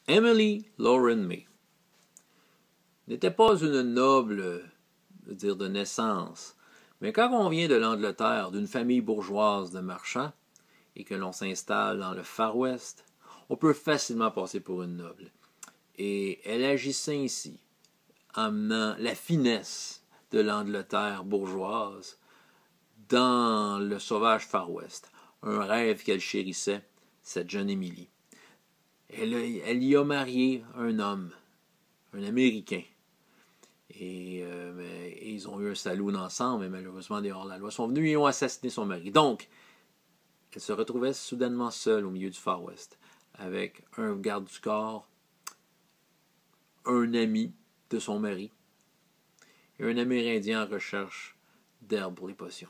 Emily Lauren May n'était pas une noble, de naissance, mais quand on vient de l'Angleterre, d'une famille bourgeoise de marchands, et que l'on s'installe dans le Far West, on peut facilement passer pour une noble. Et elle agissait ainsi, emmenant la finesse de l'Angleterre bourgeoise dans le sauvage Far West, un rêve qu'elle chérissait, cette jeune Émilie. Elle y a marié un homme, un Américain. Et ils ont eu un saloon ensemble, mais malheureusement, des hors-la-loi sont venus et ont assassiné son mari. Donc, elle se retrouvait soudainement seule au milieu du Far West, avec un garde du corps, un ami de son mari, et un Amérindien en recherche d'herbes pour les potions.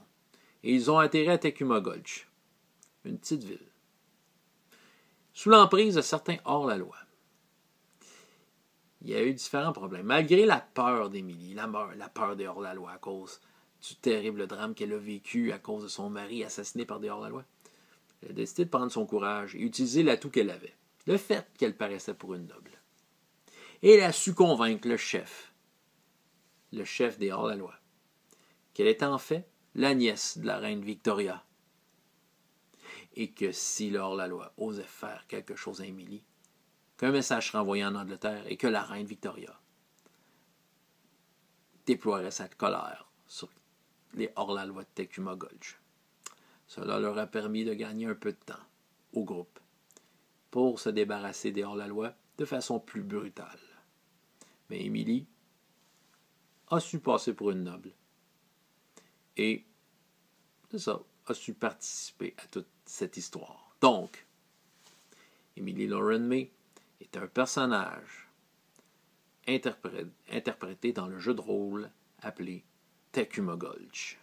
Et ils ont atterri à Tecuma Gulch, une petite ville, sous l'emprise de certains hors-la-loi. Il y a eu différents problèmes. Malgré la peur d'Émilie, la peur des hors-la-loi à cause du terrible drame qu'elle a vécu à cause de son mari assassiné par des hors-la-loi, elle a décidé de prendre son courage et utiliser l'atout qu'elle avait, le fait qu'elle paraissait pour une noble. Et elle a su convaincre le chef des hors-la-loi, qu'elle était en fait la nièce de la reine Victoria, et que si le hors-la-loi osait faire quelque chose à Émilie, qu'un message serait envoyé en Angleterre et que la reine Victoria déploierait sa colère sur les hors-la-loi de Tecuma Gulch. Cela leur a permis de gagner un peu de temps au groupe pour se débarrasser des hors-la-loi de façon plus brutale. Mais Émilie a su passer pour une noble et, c'est ça, a su participer à toute cette histoire. Donc, Emily Lauren May est un personnage interprété dans le jeu de rôle appelé Tecuma Gulch.